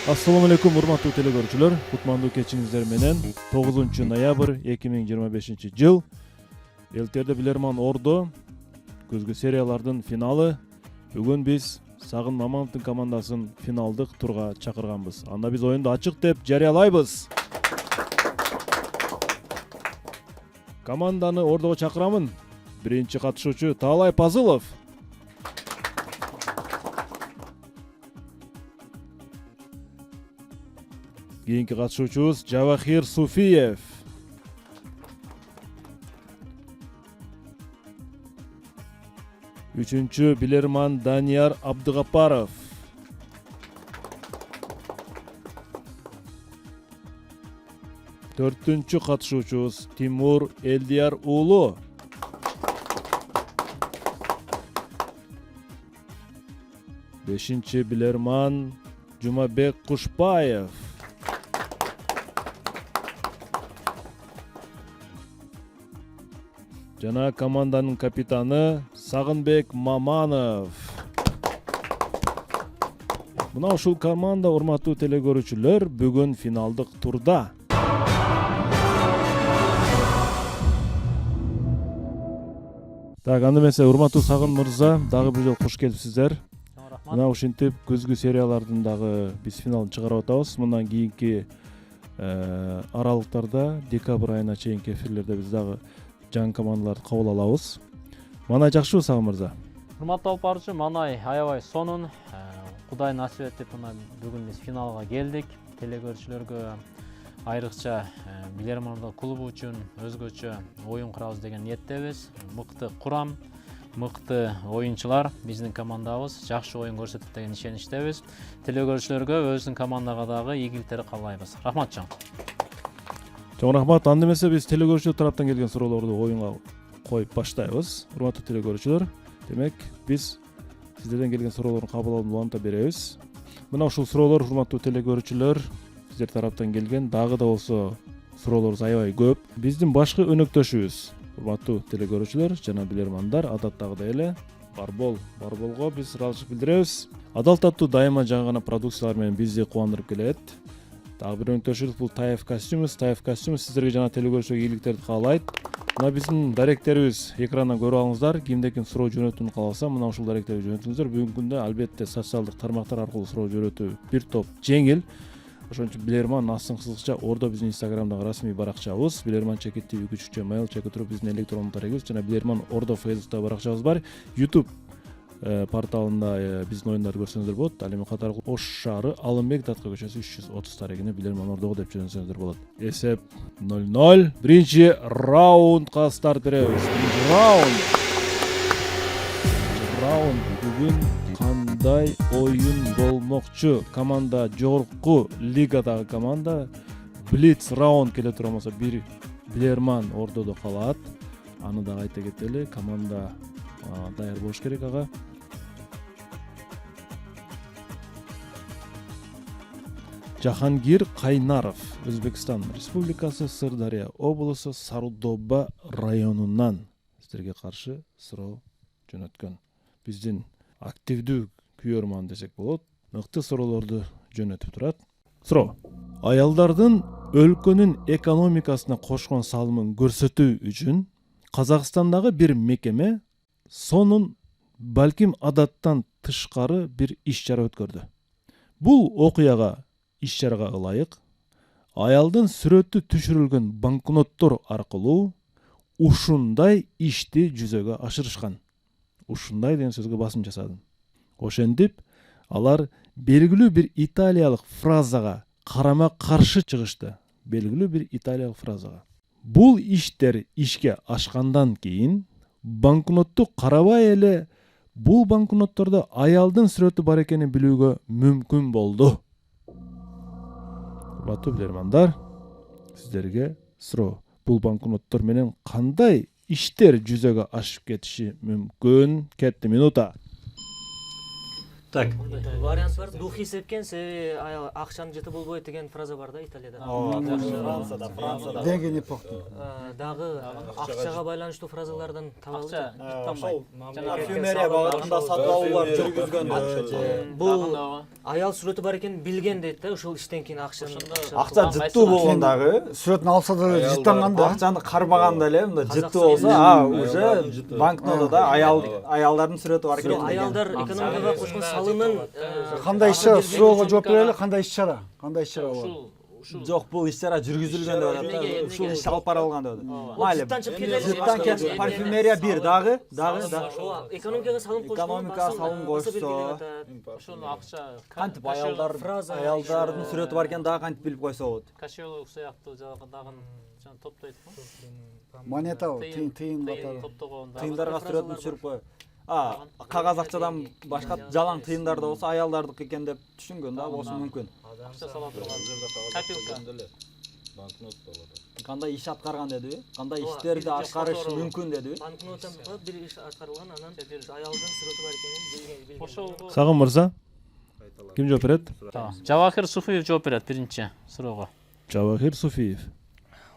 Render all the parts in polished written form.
Assalamu alaikum урматтуу телекөрүүчүлөр. Кутмандуу кечиңиздер менен 9 ноябрь 2025 Элтерде Билерман Ордо көзгү сериялардын финалы. Бүгүн биз Сагын Мамановдун командасын финалдык турга чакырганбыз. Анда биз оюнду ачык деп жарыялайбыз. Команданы Ордого чакырамын. Биринчи катышуучу Таалай Пазылов. Кийинки катышуучубуз Жавахир Суфиев. Үчүнчү Билерман Данияр Абдыгапаров. Төртүнчү катышуучубуз Тимур Элдияр уулу. Бешинчи Билерман Жумабек Кушпаев. Жана команданын капитаны Сагынбек Маманов. Мына ушул команда, урматтуу телекөрүүчүлөр, бүгүн финалдык турда. Так, анда эмесе урматтуу Сагын мырза, дагы бир жолу кош келипсиздер. Мына ушинтип күзгү сериялардын дагы биз финалын чыгарып атабыз. Мындан кийинки аралыктарда, декабрь айына чейинки эфирлерде биз дагы жаңы командаларды кабыл алабыз. Манай жакшыбы Сагын мырза? Урматтуу алып баруучу, Манай аябай сонун. Кудай насип этип мына бүгүн биз финалга келдик. Телекөрүүчүлөргө айрыкча Билерман клубу үчүн өзгөчө оюн курабыз деген ниеттебиз. Мыкты курам, мыкты оюнчулар биздин командабыз, жакшы оюн көрсөтөт деген ишеничтебиз. Телекөрүүчүлөргө өзүбүздүн командага дагы ийгиликтер каалайбыз. Рахмат чоң. Чоң рахмат. Анда эмесе биз телекөрүүчүлөр тараптан келген суроолорду оюнга коюп баштайбыз. Урматтуу телекөрүүчүлөр, демек биз сиздерден келген суроолорду кабыл алып уланта беребиз. Мына ушул суроолор, урматтуу телекөрүүчүлөр, сиздер тараптан келген, дагы да болсо суроолорубуз аябай көп. Биздин башкы өнөктөшүбүз, урматтуу телекөрүүчүлөр жана билермандар, адаттагыдай эле Барболго биз ыраазычылык билдиребиз. Адалтаттуу дайыма жаңы гана продукциялар менен бизди кубандырып келет. Дагы бир өнөктөшүбүз бул Таев костюмс. Таев костюмс сиздерге жана телекөрүүчүлөргө ийгиликтерди каалайт. Мына биздин даректерибиз экрандан көрүп алыңыздар. Кимде ким суроо жөнөтүүнү кааласа, мына ушул даректерге жөнөтүңүздөр. Бүгүнкү күндө албетте социалдык тармактар аркылуу суроо жөнөтүү бир топ жеңил. Ошон үчүн Билерман астын кызыкча Ордо биздин Инстаграмдагы расмий баракчабыз, Билерман _тв @mail _ биздин электрондук дарегибиз жана Билерман Ордо Фейсбуктагы баракчабыз бар. YouTube порталында биздин оюндарды көрсөңүздөр болот. Ал эми катары Ош шаары, Алымбек Датка көчөсү 330 тарегине Билерман Ордого деп жөнөтсөңүздөр болот. Эсеп 0-0. Биринчи раундга старт беребиз. Раунд бүгүн кандай оюн болмокчу? Команда жогорку лигадагы команда. Блиц раунд келе тура болсо бир Билерман Ордодо калат. Аны дагы айта кетели. Команда даяр болуш керек ага. Жахангир Кайнаров, Өзбекстан Республикасы, Сырдария облусу, Сарудоба районунан сиздерге каршы суроо жөнөткөн. Биздин активдүү күйөрман десек болот, мыкты суроолорду жөнөтүп турат. Суроо: аялдардын өлкөнүн экономикасына кошкон салымын көрсөтүү үчүн Казакстандагы бир мекеме сонун, балким адаттан тышкары бир иш-чара өткөрдү. Бул окуяга, иш-чарага ылайык, аялдын сүрөтү түшүрүлгөн банкноттор аркылуу ушундай ишти жүзөгө ашырышкан. Ушундай деген сөзгө басым жасадым. Ошентип, алар белгилүү бир италиялык фразага карама каршы чыгышты. Бул иштер ишке ашкандан кийин банкнотту карабай эле бул банкноттордо аялдын сүрөтү бар экенин билүүгө мүмкүн болду. Урматтуу билермандар, сиздерге суроо: бул банкноттор менен кандай иштер жүзөгө ашып кетиши мүмкүн? Кетти минута. Так. Вариант бар. Духи сепкен, себеби акчанын жыты болбойт деген фраза бар да Италияда. Францияда. Деген эпохтун. Дагы акчага байланыштуу фразалардан табылды. Ошол парфюмерия багытында сатып алуулар жүргүзгөн. Бул аял сүрөтү бар экенин билген дейт да, ошол иштен кийин акчаны. Акча жыттуу болгондагы, Сүрөтүн алса да жыттанганда. акчаны кармаганда эле мындай жыттуу болсо, уже банкнотада аялдардын сүрөтү бар экен. Аялдар экономикага кошкон салымын Кандай иш-чара суроого жооп берели, кандай иш-чара? Кандай иш-чара болот? Жок, бул иш-чара жүргүзүлгөн деп атат да. Ушул иш алып барылган деп атат. Майли. жыттан чыгып кетели. Жыттан кетип парфюмерия бир дагы. Экономикага салым кошкон. Экономикага салым кошсо. Ошону акча Кантип аялдардын сүрөтү бар экен дагы кантип билип койсо болот. кошелок сыяктуу жагы дагы жана топтойт го. Монета, тыйын катары. Топтогондо. Тыйындарга сүрөтүн түшүрүп кой. Кагаз акчадан башка жалаң тыйындар да болсо аялдардык экен деп түшүнгөн да болушу мүмкүн. Акча сала турган копилка. Кандай иш аткарган дедиби? Кандай иштерди аткарыш мүмкүн дедиби? Банкнотан бир иш аткарылган, анан аялдын сүрөтү бар экенин билген. Ошол Сагын мырза, ким жооп берет? Жавахир Суфиев жооп берет биринчи суроого. Жавахир Суфиев.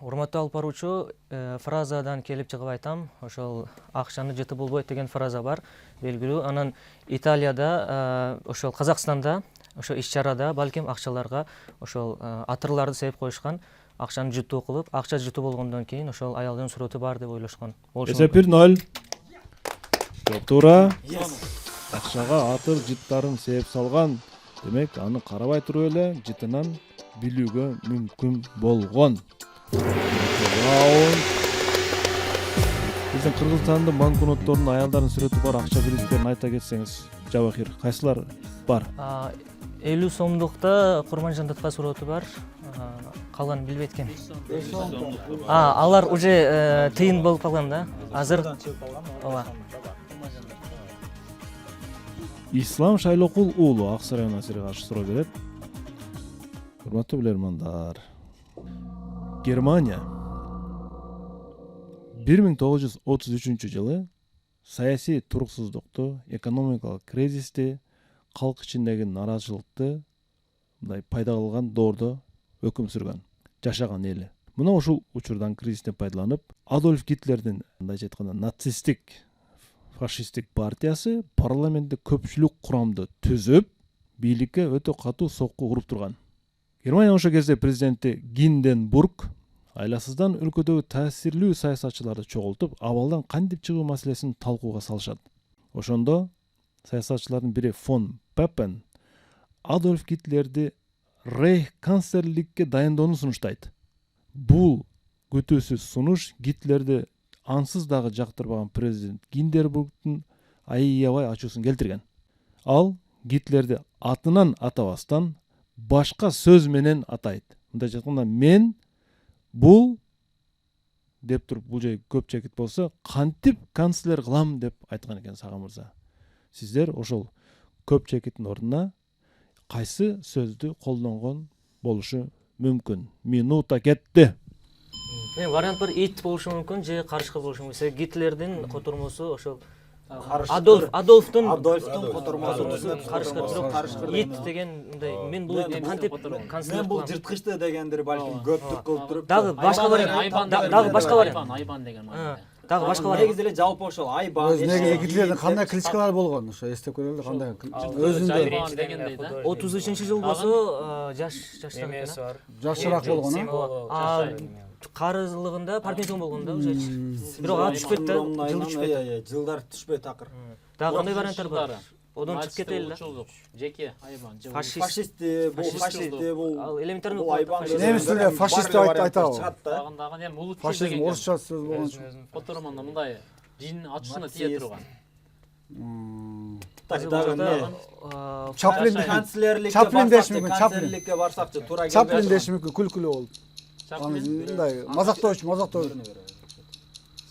Урматтуу алып баруучу, фразадан келип чыгып айтам, ошол акчаны жыты болбойт деген фраза бар, белгилүү. Анан Италияда, ошол Казакстанда, ошо иш-чарада балким акчаларга ошол атырларды сепип коюшкан, акчаны жыттуу кылып, акча жыттуу болгондон кийин ошол аялдын сүрөтү бар деп ойлошкон. Эсеп 1-0. Жооп туура. Акчага атыр жыттарын сээп салган. Демек, аны карабай туруп эле жытынан билүүгө мүмкүн болгон. Биздин Кыргызстандын банкнотторунун аялдардын сүрөтү бар акча биримдерин айта кетсеңиз, Жабахир, кайсылар бар? 50 сомдукта Курманжандатка сүрөтү бар, калганын билбейт экен. Алар уже тыйын болуп калган да. Азыр ооба. Ислам Шайлокул уулу Ак Сарай насирине каршы суроо берет. Урматтуу билермандар, Германия 1933-жылы саясий туруксуздукту, экономикалык кризисти, калк ичиндеги нааразычылыкты мындай пайда кылган доордо өкүм сүргөн, жашаган эли. Мына ушул учурдан кризистен пайдаланып, Адольф Гитлердин мындайча айтканда нацисттик, фашисттик партиясы парламентте көпчүлүк курамды түзүп, бийликке өтө катуу сокку уруп турган. Германия ошол кезде президенти Гинденбург айласыздан өлкөдөгү таасирлүү саясатчыларды чогултуп, абалдан кантип чыгуу маселесин талкууга салышат. Ошондо саясатчылардын бири фон Пеппен Адольф Гитлерди рейх канцлерликке дайындоону сунуштайт. Бул күтүүсүз сунуш Гитлерди ансыз дагы жактырбаган президент Гинденбургдун аябай ачуусун келтирген. Ал Гитлерди атынан атабастан башка сөз менен атайт. Мындайча айтканда, мен бул деп туруп, бул жай көп чекит болсо, кантип канцлер кылам деп айткан экен Сагын мырза. Сиздер ошол көп чекиттин ордуна кайсы сөздү колдонгон болушу мүмкүн? Минута кетти. Вариант бар, ит болушу мүмкүн же карышкы болушу мүмкүн. Гитлердин котормосу ошол Адольфтун котормосу карышкы ит деген мындай, мен бул кантип канцлер бул жырткычты дегендир балким көптүк кылып туруп. Дагы башка вариант, дагы башка вариант. Айбан деген мааниде. Дагы башка вариант. Негизи эле жалпы ошол айбан. Гитлердин кандай критикалар болгон, ошо эстеп көрөлү, кандай өзүндө дегендей да. 33-жыл болсо жаштан экен. жашыраак болгон, Карызлыгында Паркинсон болгон да уже. Бирок ат түшпөйт да, жыл түшпөйт. Жылдар түшпөйт акыр. Дагы кандай варианттар бар? Одон чыгып кетели да. Жеке айбан. Фашистти, бул Ал элементарный айбан. немис тилинде фашист деп айтабы. Дагы эми улут Фашизм орусча сөз болгон. Фоторманда мындай жин ачуусуна тие турган. Так, дагы эмне? Чаплин деш мүмкүн, канцлерликке барсакчы туура келбей. Чаплин деш мүмкүн, күлкүлүү болуп. Мындай мазактооч.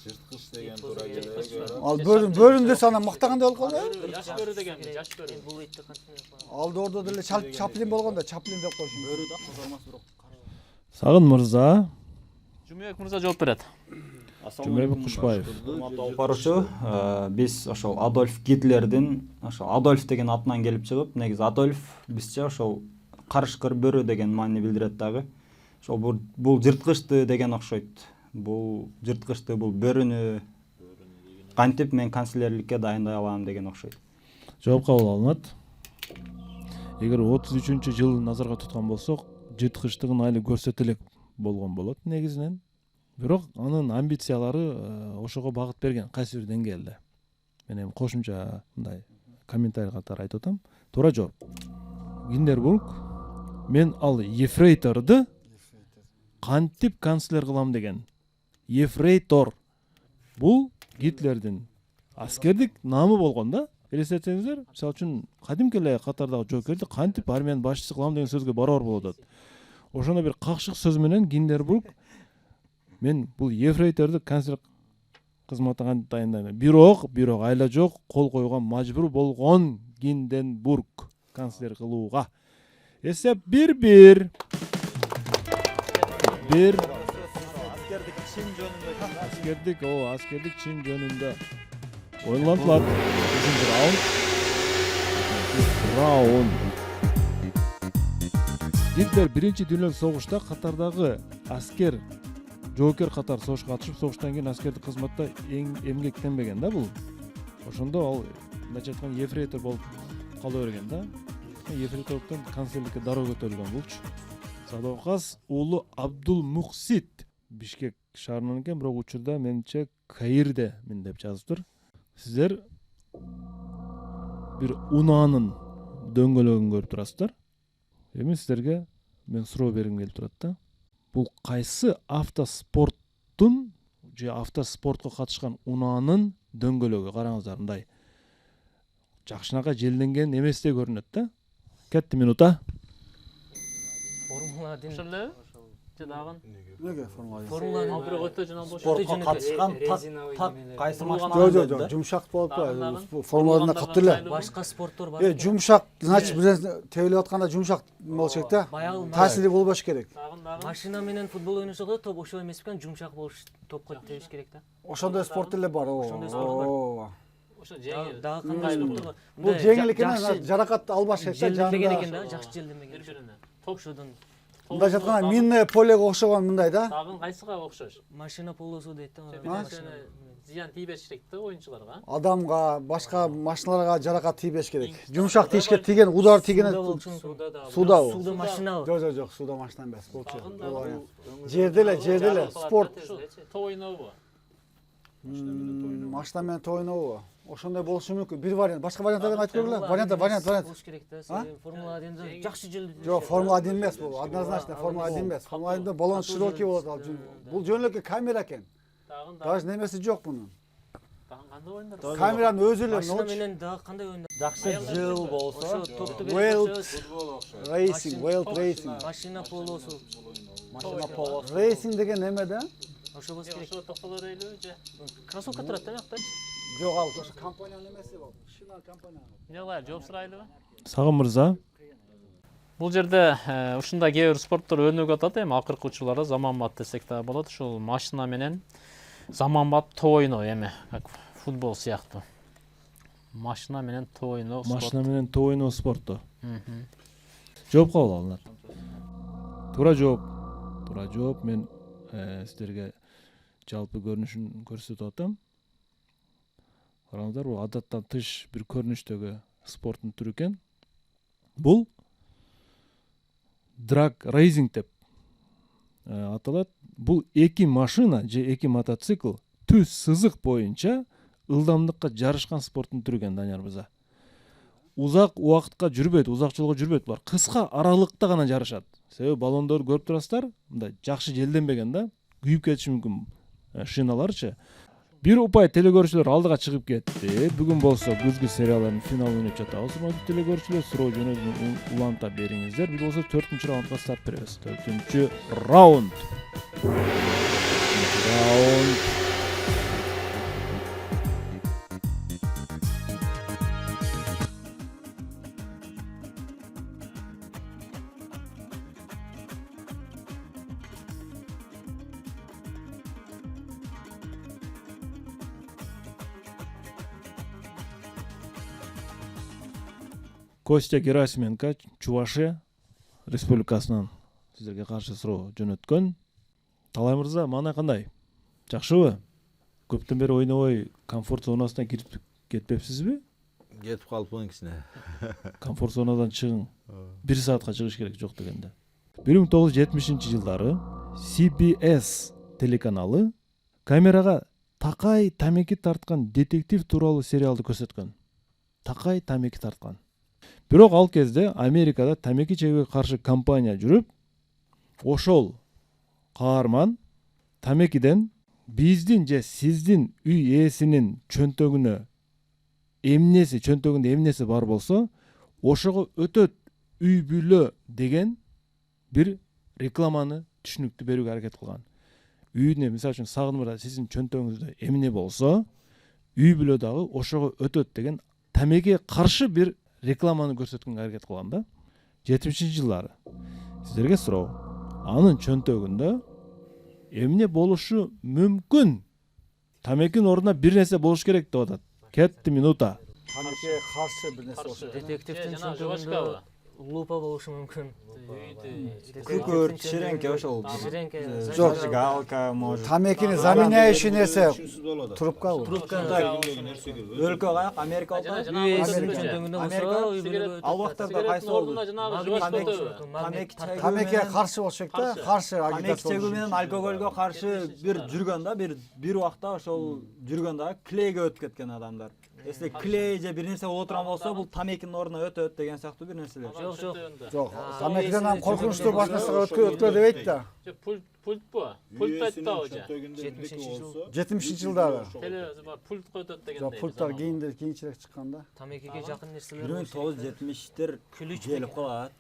Жырткыч деген туура келет. Ал бөрүндө сана мактагандай болуп калды. Жаш көрүү деген, жаш көрүү. Бул итти кантип Ал доордо деле Чаплин болгондо, Чаплин деп коюш. Бөрү да козормос бирок. Сагын мырза, Жумабек мырза жооп берет. Жумабек Кушбаев. Алып баруучу, биз ошол Адольф Гитлердин ошол Адольф деген атынан келип чыгып, негизи Адольф бизче ошол карышкыр бөрү деген маани билдирет дагы. Ошол бул жырткычты деген окшойт. Бул жырткычты, бул бөрүнү кантип мен канцлерликке дайындай алам деген окшойт. Жооп кабыл алынат. Эгер 33-жыл назарга туткан болсок, жырткычтыгын айлы көрсөтө элек болгон болот негизинен. Бирок анын амбициялары ошого багыт берген кайсы бир деңгээлде. Мен эми кошумча мындай комментарий катары айтып атам. Туура жооп. Гиндербург мен ал ефрейторду кантип канцлер кылам деген. Ефрейтор. Бул Гитлердин аскердик намы болгон да. Элестетсеңиздер, мисалы үчүн кадимки эле катардагы жоокерди кантип армиянын башчысы кылам деген сөзгө барабар болуп атат. Ошондо бир какшык сөз менен Гиндербург мен бул ефрейторду канцлер кызматына кантип дайындайм. Бирок айла жок, кол койгон мажбур болгон Гинденбург канцлер кылууга. Эсеп 1-1. Аскердик чин жөнүндө ойлонтулат. Раунд. Гитлер биринчи дүйнөлүк согушта катардагы аскер жоокер катары согушка катышып, согуштан кийин аскердик кызматта эмгектенбеген да бул. Ошондо ал мындайча айтканда ефрейтор болуп кала берген да. Ефрейтордон канцлерликке дароо көтөрүлгөн булчу. Садокас уулу Абдул Муксит Бишкек шаарынан экен, бирок учурда менимче Каирде мен деп жазыптыр. Сиздер бир унаанын дөңгөлөгүн көрүп турасыздар. Эми сиздерге мен суроо бергим келип турат да. Бул кайсы автоспорттун же автоспортко катышкан унаанын дөңгөлөгү? Караңыздар, мындай жакшынакай желденген эместей көрүнөт да. Кетти минута. Формула 1 Ошоле? Же дагы? Неге формула 1? Формула 1 Ал бирок өтө жана болчу. Спортко катышкан так кайсы машина? Жок, жумшак болуп турат. Формула 1 катты эле. башка спорттор бар. Жумшак, значит, биз тебилип атканда жумшак болуш керек да. Таасири болбош керек. Дагы. Машина менен футбол ойношок да топ ошо эмес экен, жумшак болуш, топко тебиш керек да. Ошондой спорт эле бар. Ошондой спорт бар. Ошо жеңил. Дагы кандай спорттор бар? Бул жеңил экен, жаракат албаш керек да. Желденбеген экен да, жакшы желденбеген. Бир-бирине. Топ ошодон Мындай жатканда минное полего окшогон мындай да. Дагы кайсыга окшош? машина полосу дейт да. Зыян тийбеш керек да оюнчуларга. Адамга, башка машиналарга жаракат тийбеш керек. Жумшак тийишке тийген, удар тийген Суда да. суда. Суда машина. Жок, суда машина эмес. Болчу. Жерде эле, спорт. Топ ойнобу? Машина менен топ ойнобу? Ошондой болушу мүмкүн. Бир вариант, башка варианттарды айтып көргүлө. Вариант. Болуш керек да. Формула 1 жакшы жел. Жок, Формула 1 эмес бул. Однозначно Формула 1 эмес. Формула 1 баллон широкий болот ал. Бул жөн эле камера экен. Даже немеси жок мунун. Кандай оюндар? Камеранын өзү эле Машина менен дагы кандай ойндар? Жакшы жыл болсо, World Racing. Машина полосу. машина полосу. Racing деген эме да? Ошо болуш керек. Ошо токтоло дейлиби же? Кроссовка турат да мактач. Жок, ал ошо компаниянын эмеси болот. Шина компания. Эмне кылайлы, жооп сурайлыбы? Сагын мырза. Бул жерде ушундай кээ бир спорттор өнүгүп атат эми акыркы учурларда заманбап десек да болот. Ушул машина менен заманбап топ ойноо эми, как футбол сыяктуу. Машина менен топ ойноо спорт. Машина менен топ ойноо спорту. Жооп кабыл алынат. Туура жооп. Мен сиздерге жалпы көрүнүшүн көрсөтүп атам. Караңыздар, бул адаттан тыш бир көрүнүштөгү спорттун түрү экен. Бул драг рейсинг деп аталат. Бул эки машина же эки мотоцикл түз сызык боюнча ылдамдыкка жарышкан спорттун түрү экен, Данияр мырза. Узак убакытка жүрбөйт, узак жолго жүрбөйт, булар кыска аралыкта гана жарышат. Себеби баллондорду көрүп турасыздар, мындай жакшы желденбеген да, күйүп кетиши мүмкүн шиналарчы. Бир упай телекөрүүчүлөр алдыга чыгып кетти. Бүгүн болсо күзгү сериялардын финалын өнөп жатабыз. Урматтуу телекөрүүчүлөр, суроо жөнөтүп уланта бериңиздер. Бир болсо 4-раундга старт беребиз. 4-раунд. Kostya Gerasimenko Чувашия республикасынан сіздерге қаршы суроо жөнөткөн. Талай мырза, мана кандай? Жакшыбы? Көптөн бери ойнобой комфорт зонасына кирип кетпепсизби? Кетип калыпмын кичине. Комфорт зонадан чыгың. 1 саатка чыгыш керек жок дегенде. 1970-жылдары CBS телеканалы камерага такай тамеки тарткан детектив тууралуу сериалды көрсөткөн. Такай тамеки тарткан. Бирок ал кезде Америкада тамеки чегүүгө каршы кампания жүрүп, ошол каарман тамекиден биздин же сиздин үй ээсинин чөнтөгүндө эмнеси бар болсо, ошого өтөт үй бүлө деген бир рекламаны түшүнүктүү берүүгө аракет кылган. Үйүнө мисалы үчүн сагынмырда сиздин чөнтөгүңүздө эмне болсо, үй бүлө дагы ошого өтөт деген тамекиге каршы бир рекламаны көрсөткөнгө аракет кылган да. 70-жылдары. Сиздерге суроо. Анын чөнтөгүндө эмне болушу мүмкүн? Тамекинин ордуна бир нерсе болуш керек деп атат. Кетти минута. Тамекиге каршы бир нерсе болуш. Детективдин чөнтөгүндө лупа болушу мүмкүн. Күкөрт, ширенке ошол. Ширенке, Жок. Зажигалка может. Тамекини заменяющий нерсе трубкабы? Өлкө каяк? Америка болду. үй ээсинин чөнтөгүндө болсо, үй бүлөгө Ал убактарда кайсы болду? Тамекиге каршы болуш керек да, каршы Тамеки агитация чегүү болуш. менен алкогольгө каршы бир жүргөн да, бир убакта ошол жүргөн да, клейге өтүп кеткен адамдар. Если клей же бир нерсе боло турган болсо, бул тамекинин ордуна өтөт деген сыяктуу бир нерселер. Жок, тамекиден ам коркунучтуу баш нерсеге өткөрө дебейт да. Пультпу? Пульт айтты да уже. 70-жылдары. Телевизор бар, пульт койтот деген. Жок, пульттар кийинчерээк чыккан да. Тамекиге жакын нерселер 1970-тер келип калат.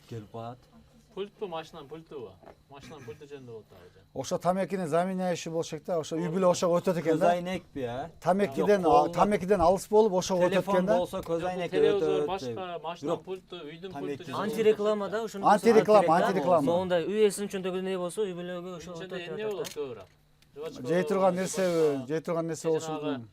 Пультпу, машинанын пультубу? Машинанын пульту жөнүндө болот да уже. Ошо тамекини заменяющий болуш керек да, ошо үй бүлө ошого өтөт экен Көз да. айнекпи, а? Тамекиден алыс болуп ошого өтөт Телефон экен да. болсо көз айнек Телевизор өтөт. башка, машинанын пульту, үйдүн пульту. антиреклама да, ошону Антиреклама. Сонда үй ээсинин чөнтөгүндө не болсо, үй бүлөгө ошо Ичинде өтөт. эмне болот көбүрөөк? Жей турган нерсе болушу мүмкүн.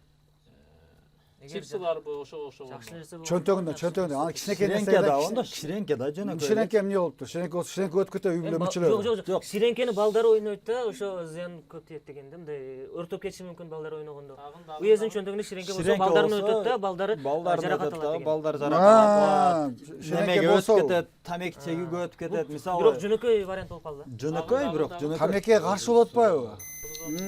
Чипсылар бу ошо. Жакшы нерсе болот. Чөнтөгүндө, аны кичинекей Ширенке нерсе да, да. онда ширенке да жөнөкөй. Ширенке эмне болуптур? Ширенке өтүп кетет үй бүлө мүчөлөрү. Жок, ширенкени балдар ойнойт да, ошо зыян көп тиет дегенде, мындай өртөп кетиши мүмкүн балдар ойногондо. Үй ээсинин чөнтөгүндө ширенке болсо, балдарын өтөт да, балдары жаракат алат деген. Балдар жаракат алат. Ширенке Немеге болсо, өтүп кетет, тамеки чегүүгө өтүп кетет. Мисалы, Бирок жөнөкөй вариант болуп калды. жөнөкөй, бирок жөнөкөй. тамекиге каршы болуп атпайбы?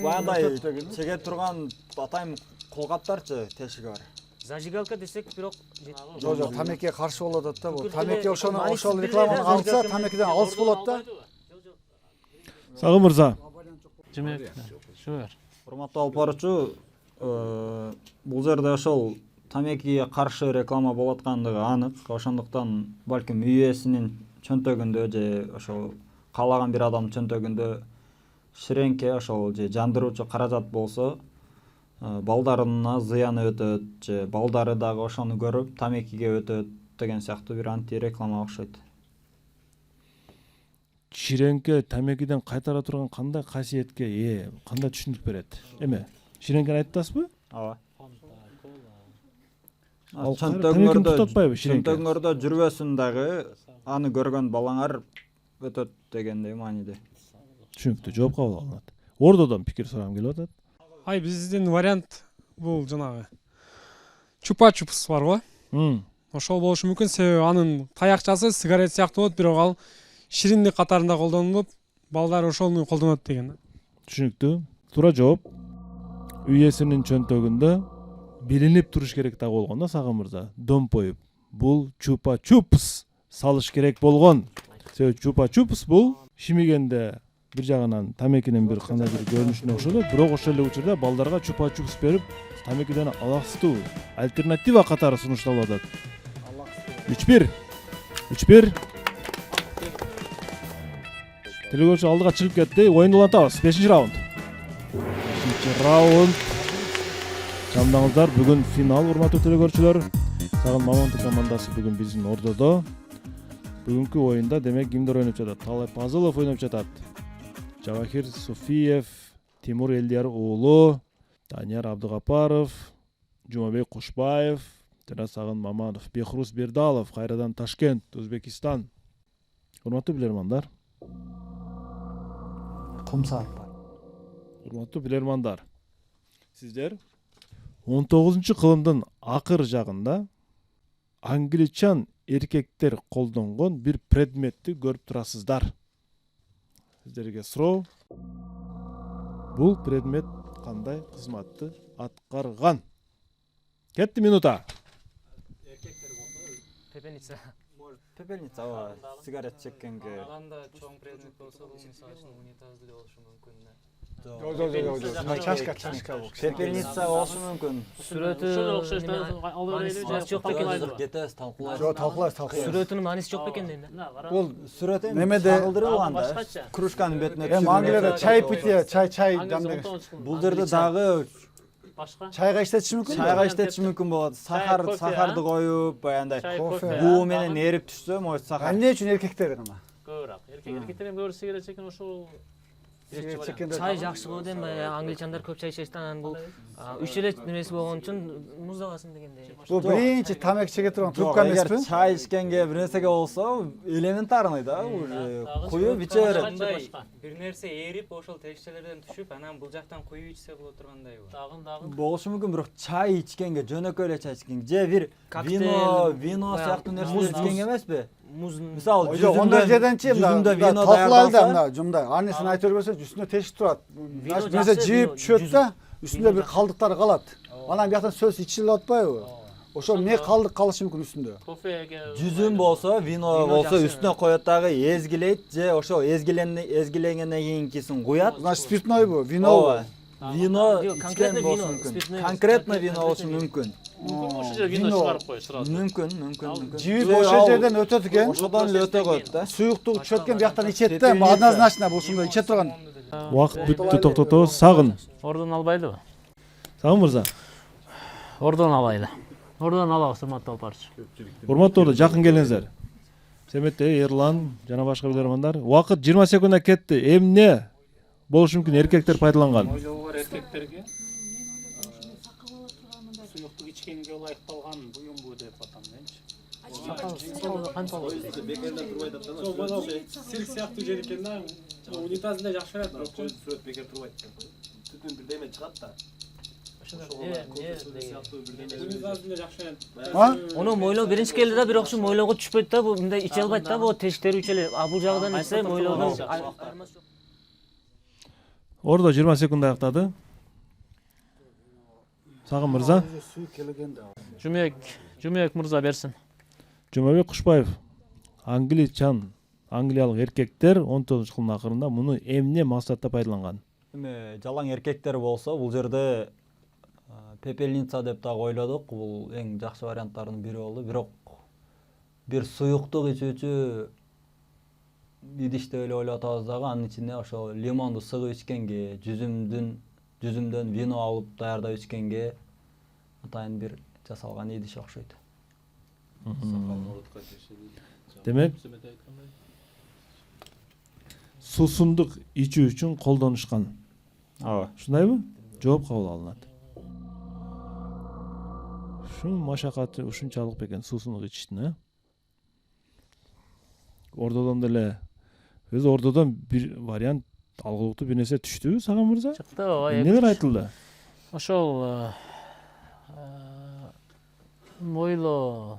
Баягындай чеге турган атайм колгаптарчы тешиги бар. Зажигалка десек, бирок Жок, тамекиге каршы болуп атат да. Бул тамеки ошол рекламаны алса, тамекиден алыс болот да. Сагын мырза. Жемек. Шүгөр. Урматтуу алып баруучу, бул жерде ошол тамекиге каршы реклама болуп аткандыгы анык. Ошондуктан балким үй ээсинин чөнтөгүндө же ошол каалаган бир адамдын чөнтөгүндө ширенке ошол же жандыруучу каражат болсо, балдарына зыяны өтөт же балдары дагы ошону көрүп тамекиге өтөт деген сыяктуу бир антиреклама окшойт. Ширенке тамекиден кайтара турган кандай касиетке ээ, кандай түшүнүк берет? Эме, ширенкени айтасызбы? Ооба. Тамекини тутатпайбы ширенке? Чөнтөгүңөрдө жүрбөсүн дагы аны көргөн балаңар өтөт дегендей мааниде. Түшүнүктүү, жооп кабыл алынат. Ордодон пикир сурагым келип атат. Биздин вариант бул жанагы чупа-чупс барбы? Ошол болушу мүмкүн, себеби анын таякчасы сигарет сыяктуу болот, бирок ал шириндик катарында колдонулуп, балдар ошону колдонот деген. Түшүнүктүү. Туура жооп. Үй ээсинин чөнтөгүндө билинип туруш керек да болгон да, Сагын мырза. Домпоюп. Бул чупа-чупс салыш керек болгон. Себеби чупа-чупс бул шимигенде бир жагынан тамекинин бир кандай бир көрүнүшүнө окшоду, бирок ошол эле учурда балдарга чупа-чупс берип, тамекиден алаксыздуу альтернатива катары сунушталып атат. 3-1. Телегөрчү алдыга чыгып кетти. Оюнду улантабыз. 5-раунд. 5-раунд. Жамдаңыздар, бүгүн финал, урматтуу телегөрчүлөр. Сагын Мамонтов командасы бүгүн биздин ордодо. Бүгүнкү оюнда демек кимдер ойноп жатат? Талай Пазылов ойноп жатат. Жавахир Софиев, Тимур Элдияр уулу, Данияр Абдыгапаров, Жумабек Кушбаев, жана Сагын Маманов, Бехрус Бердалов, кайрадан Ташкент, Өзбекистан. Урматтуу билермандар. Кумсааттар. Урматтуу билермандар. Сиздер 19-кылымдын акыр жагында англичан эркектер колдонгон бир предметти көрүп турасыздар. Сиздерге суроо. Бул предмет кандай кызматты аткарган? Кетти минута. Пепельница. Пепельница, ооба, сигарет чеккенге. Анда чоң предмет болсо, бул мисалы үчүн унитазды болушу мүмкүн да. Жок, чашка. Пепельница болушу мүмкүн. Ошого окшош Кетебиз, талкуулайбыз. Жок, талкуулайбыз. Сүрөтүнүн мааниси жок бекен дейм да. Бул сүрөт эми Немеде- чагылдырылган да. Башкача. Кружканын бетине Эми Англияда чай питье, чай демдеген. Бул жерде дагы башка Чайга иштетиш мүмкүн. чайга иштетиш мүмкүн болот. кофе, Сахарды коюп, баягындай чай, кофе. кофе. буу менен эрип түшсө, может сахар. Эмне үчүн эркектер гана? көбүрөөк. Эркектер эми көбүрөөк сигарет чеккен ошол Сигарет чеккенде Чай жакшы болот эми, англичандар көп чай ичет, анан бул үч эле нерсе болгон үчүн муздабасын дегендей. бул биринчи тамак чеге турган Жок, трубка эгер эмеспи? чай ичкенге бир нерсеге болсо, элементарный да, уже куюп иче берет. Мындай бир нерсе эрип ошол текчелерден түшүп анан бул жактан куюп ичсе боло тургандай бул. дагы Болушу мүмкүн, бирок чай ичкенге, жөнөкөй эле чай ичкенге, же бир Коктейль, вино сыяктуу муз- нерселер ичкенге эмеспи? Муз Мисалы, Жок, ондай жерденчи жүзүмдө вино талкуулайлы да, даярдалса, мына анесин айтып бербесе үстүнө тешип турат. Вино Нерсе жакшы, жийип вино, түшөт да, үстүндө Вино бир калдыктар калат. Анан бияктан сөз ичилип атпайбы? Ошол эмне калдык калышы мүмкүн үстүндө? кофеге жүзүм болсо, вино Вино болсо жакшы. үстүнө коет дагы, эзгилейт, же ошо эзгиленгенден кийинкисин куят. Значит, спиртнойбу, Ооба. вино. Вино Жок, ичкен конкретно болушу вино, мүмкүн. спиртной Конкретно эмес, вино болушу мүмкүн. ошол жерге вино вино. чыгарып коет сразу. Мүмкүн. Жийип ошол жерден өтөт экен. Ошодон эле өтө коет да. Суюктугу чөткөн бияктан ичет да, однозначно бул ушундай иче турган. Убакыт бүттү, токтотобуз. Сагын. Ордон албайлыбы? Сагын мырза. Ордон алайлы. Ордон алабыз, урматтуу алпарчы. Урматтуу, жакын келиңиздер. Семетте Эрлан жана башка билермандар. Убакыт 20 секундда кетти. Эмне болушу мүмкүн эркектер пайдаланган? Ойлоо бар эркектерге суюктук ичкенге ылайыкталган буюмбу деп атам менчи. Цирк сыяктуу жер экен да. Унитазында жакшы берет, бирок сүрөт бекер турбайт. Түтүн бирдеме чыгат да. Унитазында жакшы берет. Ону мойлоо биринчи келди да, бирок ушу мойлоого түшпөйт да, бул мындай иче албайт да, бул тешиктери үч эле. А бул жагынан ичсе мойлоодон айырмасы жок. Ордо 20 секундда аяктады. Сагын мырза. Жумек мырза берсин. Жумабек Кушбаев. Англиялык эркектер 19-кылымдын акырында муну эмне максатта пайдаланган? Эми жалаң эркектер болсо, бул жерде пепельница деп дагы ойлодук. Бул эң жакшы варианттардын бири болду. Бирок бир суюктук ичүүчү идиште эле ойлоп атабыз дагы, анын ичинде ошо лимонду сыгып ичкенге, жүзүмдөн вино алып даярдап ичкенге атайын бир жасалган идиш окшойт. Демек, суусундук ичүү үчүн колдонушкан. Ооба. Ушундайбы? Жооп кабыл алынат. Ушун машакаты ушунчалык бекен суусундук ичиштин, э? Ордодон деле өзү ордодон бир вариант алгылыктуу бир нерсе түштүбү Сагын мырза? Чыкты ооба. Эмнелер айтылды? Ошол мойлоо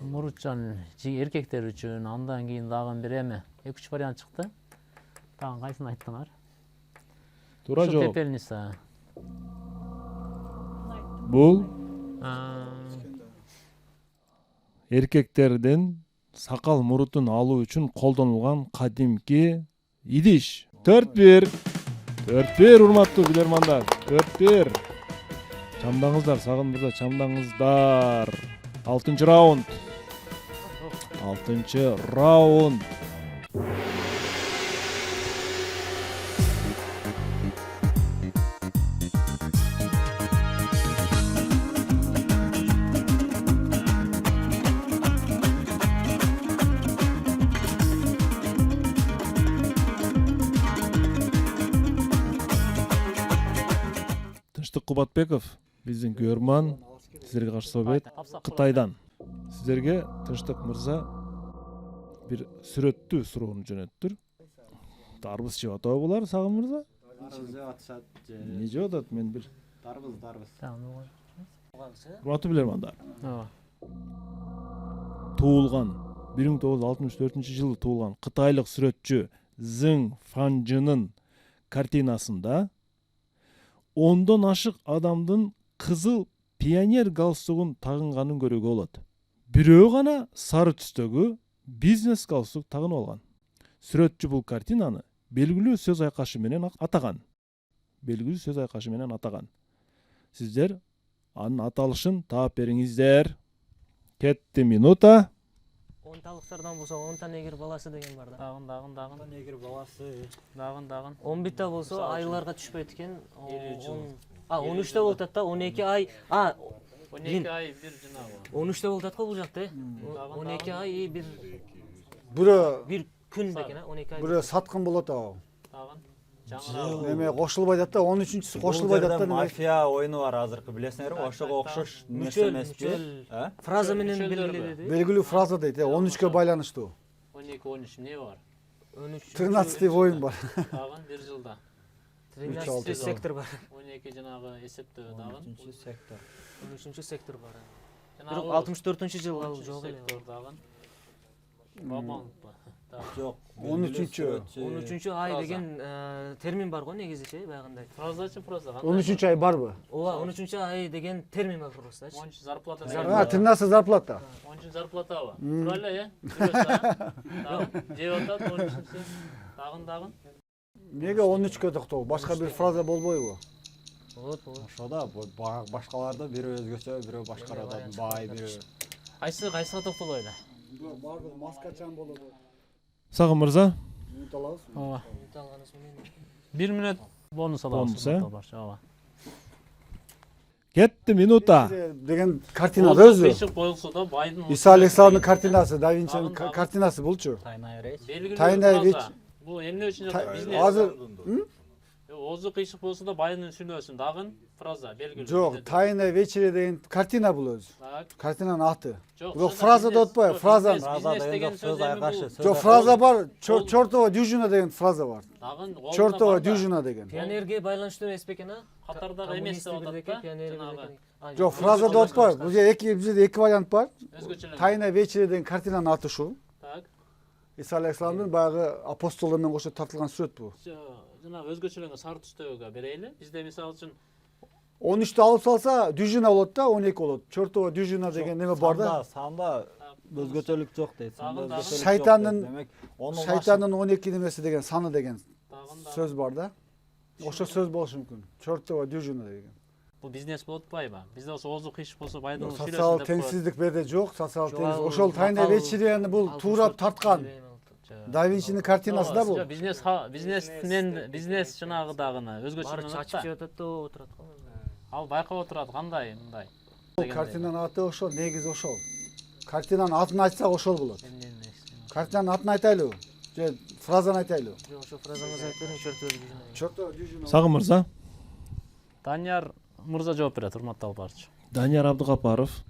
мурутчан эркектер үчүн, андан кийин дагы бир эме 2-3 вариант чыкты. Дагы кайсын айттыңар? Туура жооп. Пепельница. Бул эркектердин сакал мурутун алуу үчүн колдонулган кадимки идиш. 4-1. 4-1 урматтуу билермандар. 4-1. Чамдаңыздар, Сагын мырза, чамдаңыздар. 6-чы раунд. 6-чы раунд. Тынчтык Кубатбеков, биздин көрман, сіздерге қарсы сообщать Қытайдан. Сіздерге Тыныштық мырза бір сүрөттүү суроону жөнөттүр. Дарбыз жеп атабы булар Сагын мырза? Дарбыз жеп атышат же. Не жеп атат? Мен бир Дарбыз. урматтуу билермандар. Ооба. Туылған 1964 жылы туылған Қытайлық сүрөтчү Зың Фанжынын картинасында 10дон ашык адамдын кызыл пионер галстугун тагынганын көрүүгө болот. Бирөө гана сары түстөгү бизнес галстук тагынып алган. Сүрөтчү бул картинаны белгилүү сөз айкашы менен атаган. Сиздер анын аталышын таап бериңиздер. Кетти минута. 10талыктардан болсо 10 та негир баласы деген бар да. Дагын. Негир баласы. Дагын. 11 та болсо айларга түшпөйт экен. 13 та болуп атат да, 12 ай. 12 ай бир жинагы. 13 та болуп атат го бул жакта. 12 ай бир күн деген, 12 ай. Бирөө саткын болот ау. Дагын. Неме кошулбай атат да, 13-чүсү кошулбай атат да. Мафия ойуну бар азыркы, билесиңерби? Ошого окшош нерсе эмеспи? Фраза менен белгиледи. Белгилүү фраза дейт, 13кө байланыштуу. 12-13 эмне бар? 13 ойун бар. Дагын бир жылда. 13 сектор бар. 12 жанагы эсептөө дагын. 13 сектор бар. Жанагы 64-жыл ал жок эле. сектор дагын. Бабаңпы. Жок. 13 ай деген термин бар го негизичи баягындай. Фраза. 13 ай барбы? Ооба, 13 ай деген термин бар кыргызча. 10 зарплата. Тырнасы зарплата. 10 зарплатабы? Туралы, Дагын. Жеп атат 13-сі. Дагын. Неге 13кө токтоо? Башка бир фраза болбойбу? Болот. Ошода башкаларда бирөө өзгөчө, бирөө башкарады, бай бирөө. Кайсыга токтолбойду? Бардык маскачан болот. Сагын мырза. Минут алабыз. Ооба. 1 минут бонус алабыз. Ооба. Кетти минута. Деген картинада өзү. Бешик коюлса да байдын. Иса Александрдын картинасы, Да Винчинин картинасы булчу. Тайна Веч. Бул эмне үчүн бизнес? Азыр Озу кыйшык болсо да байдын сүйлөсүн. Дагын фраза белгилүү. жок, Тайна вечере деген картина бул өзү. Так. Картинанын аты. Жок, фраза да отпойбу, фраза. деген сөз айкашы. Жок, фраза бар. Чортова дюжина деген фраза бар. Дагын Чортова дюжина деген. Пионерге байланыштуу эмес бекен, а? Катардагы эмес деп атат да. Жок, фраза да отпойбу. Бул жерде эки вариант бар. Өзгөчөлөр. Тайна вечере деген картинанын аты ушул. Так. Иса Александрдын баягы апостолдор менен кошо тартылган сүрөт бул. Жанагы өзгөчөлөргө сары түстөгө берели. Бизде мисалы үчүн 13'te алып салса дюжина болот да, 12 болот. Чортова дюжина деген неме бар да. Санда өзгөчөлүк жок дейт. Шайтандын 12 немеси деген саны деген сөз бар да. Ошо сөз болушу мүмкүн. Чортова дюжина деген. бул бизнес болуп атпайбы? Бизде болсо озу кыйшык болсо байдын Социал теңсиздик берде жок, социал теңсиздик. Ошол Тайна вечерени бул туурап тарткан. Да Винчинин картинасы да бул. Бизнес жанагыдагыны өзгөчө чачып жеп атат да отурат го. Ал байкап отурат кандай мындай. Бул картинанын аты ошол, негизи ошол. Картинанын атын айтсак ошол болот. Картинанын атын айтайлыбы? Же фразаны айтайлыбы? Жок, ошо фразаңызды айтып бериң, чортова. Чортова дюжина. Сагын мырза. Данияр мырза жооп берет, урматтуу албарчы. Данияр Абдыкапаров.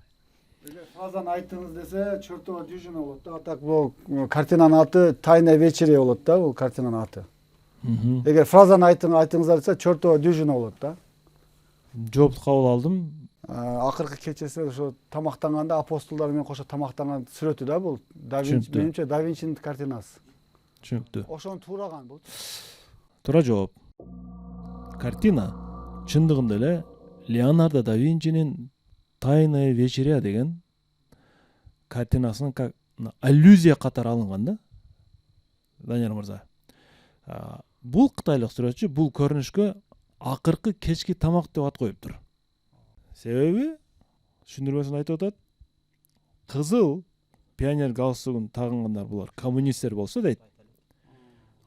Эгер фразаны айттыңыз десе, чортова дюжина болот да. Так бул картинанын аты Тайна вечере болот да, бул картинанын аты. Эгер фразаны айттыңыздар десе, чортова дюжина болот да. Жоопту кабыл алдым. Акыркы кечеси ошо тамактанганда апостолдор менен кошо тамактанган сүрөтү да бул. Менимче Да Винчинин картинасы. Түшүнүктүү. Ошону туураган бул. Туура жооп. Картина чындыгында эле Леонардо да Винчинин Тайная вечеря деген картинасынын аллюзия катары алынган да. Данияр мырза. Бул кытайлык сүрөтчү бул көрүнүшкө акыркы кечки тамак деп ат коюптур. Себеби түшүндүрмөсүн айтып атат. Кызыл пионер галстугун тагынгандар булар коммунисттер болсо дейт.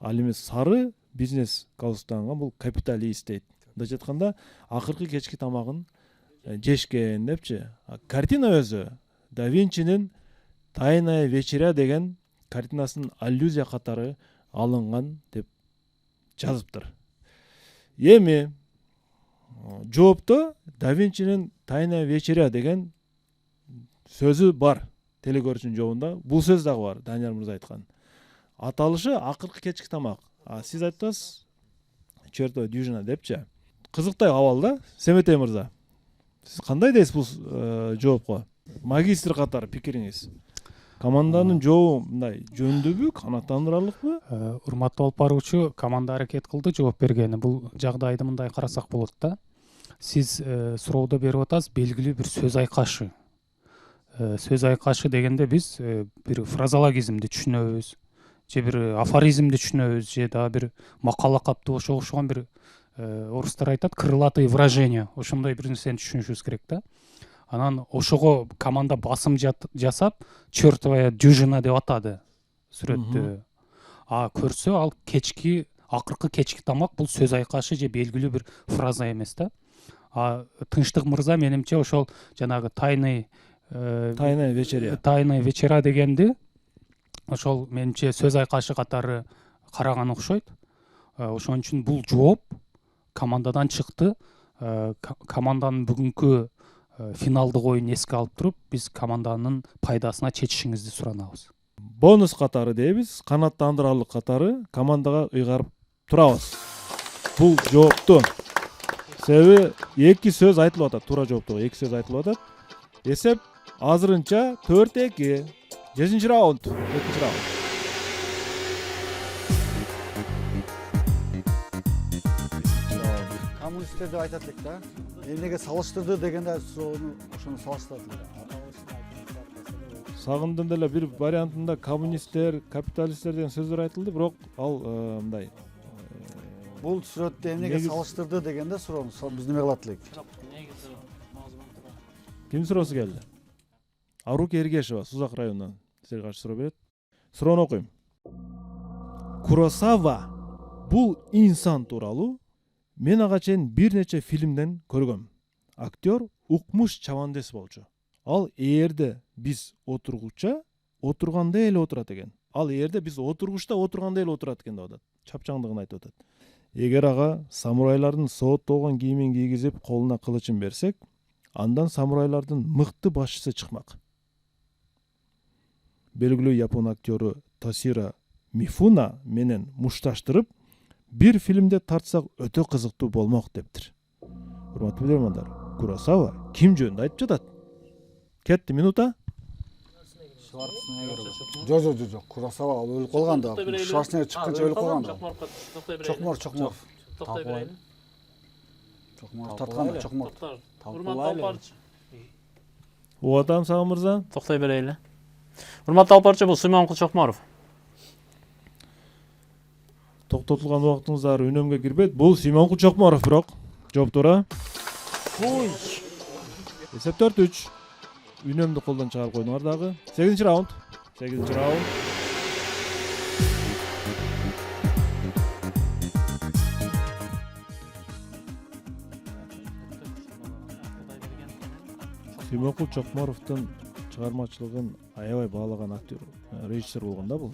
Ал эми сары бизнес галстук тагынган бул капиталист дейт. Мындайча айтканда акыркы кечки тамагын жешкен депчи. Картина өзү Да Винчинин Тайная вечеря деген картинасынын аллюзия катары алынган деп жазыптыр. Эми жоопто Да Винчинин «Тайная вечеря» деген сөзү бар телекөрүүчүнүн жообунда. Бул сөз дагы бар, Данияр мырза айткан. Аталышы акыркы кечки тамак. Сиз айтасыз «Чертова дюжина» депчи. Кызыктай абал да, Семетей мырза. Сиз кандай дейсиз бул жоопко? Магистр катары пикириңиз. Команданын жообу мындай жөндүүбү, канааттандырарлыкпы? Урматтуу алып баруучу, команда аракет кылды жооп бергени. Бул жагдайды мындай карасак болот да. Сиз суроодо берип атасыз, белгилүү бир сөз айкашы. Сөз айкашы дегенде биз бир фразологизмди түшүнөбүз, же бир афоризмди түшүнөбүз, же дагы бир макала каптуу ошого окшогон бир орустар айтат крылатые выражения, ошондой бир нерсени түшүнүшүбүз керек да. Анан ошого команда басым жасап, «Чертовая дюжина» деп атады сүрөттө. Көрсө ал акыркы кечки тамак бул сөз айкашы же белгилүү бир фраза эмес да. Тынчтык мырза менимче ошол жанагы «Тайная вечеря» дегенди ошол менимче сөз айкашы катары караган окшойт. Ошон үчүн бул жооп командадан чыкты. Команданын бүгүнкү финалдык оюнун эске алып туруп, биз команданын пайдасына чечишиңизди суранабыз. Бонус катары дейбиз, канааттандырарлык катары командага ыйгарып турабыз. Бул жоопту себеби 2 сөз айтылып атат, туура жооптого 2 сөз айтылып атат. Эсеп азырынча 4-2. 7-чи раунд. 7-чи раунд. Коммунисттер деп айтат элек да. Эмнеге салыштырды дегенде суроону ошону салыштырат элек. Сагындын деле бир вариантында коммунисттер, капиталисттер деген сөздөр айтылды, бирок ал мындай. Бул сүрөттө эмнеге салыштырды дегенде суроону биз неме кылат элек? Ким суроосу келди? Арука Эргешева, Сузак районунан сизге каршы суроо берет. Суроону окуйм. Куросава бул инсан тууралуу мен ага чейин бир нече фильмден көргөм. Актер укмуш чабандес болчу. Ал ээрде биз отургуча отургандай эле отурат экен. Ал ээрде биз отургучта отургандай эле отурат экен деп атат. Чапчаңдыгын айтып атат. Эгер ага самурайлардын сооттолгон кийимин кийгизип, колуна кылычын берсек, андан самурайлардын мыкты башчысы чыкмак. Белгилүү япон актеру Тосиро Мифуна менен мушташтырып, бир фильмде тартсак өтө кызыктуу болмок дептир. Урматтуу билөрмандар, Куросава ким жөнүндө айтып жатат? Кетти минута. Жок. Куросава ал өлүп калган да. Шварценеггер чыкканча өлүп калган да. Чокмор. Чокмор таткан чокмор. Урматтуу алып баруучу. Угатам сага мырза. Токтой берели. Урматтуу алып баруучу, бул Сүймөнкул Чокморов. Токтотулган убактыңыздар үнөмгө кирбейт. Бул Сүймөнкул Чокморов бирок. Жооп туура. Эсеп 4-3. Үнөмдү колдон чыгарып койдуңар дагы. 8-чи раунд. 8-чи раунд. Сүймөнкул Чокморовдун чыгармачылыгын аябай баалаган актер, режиссер болгон да бул.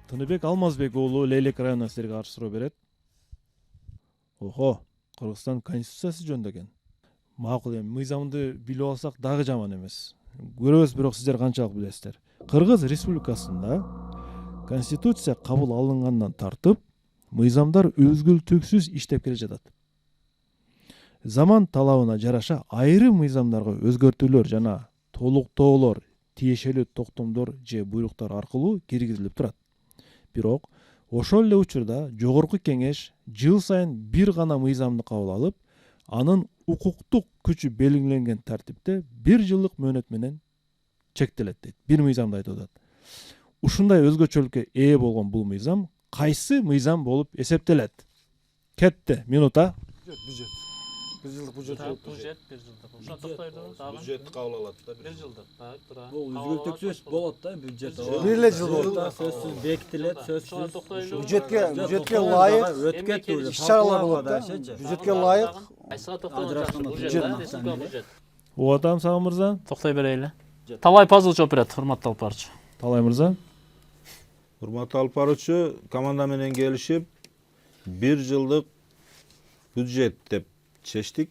Тыныбек Алмазбек уулу Лейлек районунан силерге каршы суроо берет. Кыргызстан конституциясы жөнүндө экен. Макул, эми мыйзамды билип алсак дагы жаман эмес. Көрөбүз, бирок сиздер канчалык билесиздер. Кыргыз Республикасында конституция кабыл алынгандан тартып, мыйзамдар өзгөлтүксүз иштеп келе жатат. Заман талабына жараша айрым мыйзамдарга өзгөртүүлөр жана толуктоолор, тиешелүү токтомдор же буйруктар аркылуу киргизилип турат. Бирок ошол эле учурда жогорку кеңеш жыл сайын бир гана мыйзамды кабыл алып, анын укуктук күчү белгиленген тартипте 1 жылдык мөөнөт менен чектелет дейт. Бир мыйзамды айтып атат. Ушундай өзгөчөлүккө ээ болгон бул мыйзам кайсы мыйзам болуп эсептелет? Кетти минута. Бюджет. 1 жылдык бюджет. Бюджет 1 жылдык. Ошо токтойду дагы. Бюджет кабыл алат да. 1 жылдык. Так, туура. Бул өзгөлтүксүз болот да бюджет. Бир эле жыл болот. Сөзсүз бекитилет, сөзсүз. Бюджетке лайык өткөтүлөт. иш-чаралар болот да. Бюджетке лайык. Кайсыга токтолуп бюджет. Угатам сага мырза. Токтой берели. Талай пазыл жооп берет, урматтуу алып баруучу. Талай мырза. Урматтуу алып баруучу, команда менен келишип 1 жылдык бюджет деп чечтик.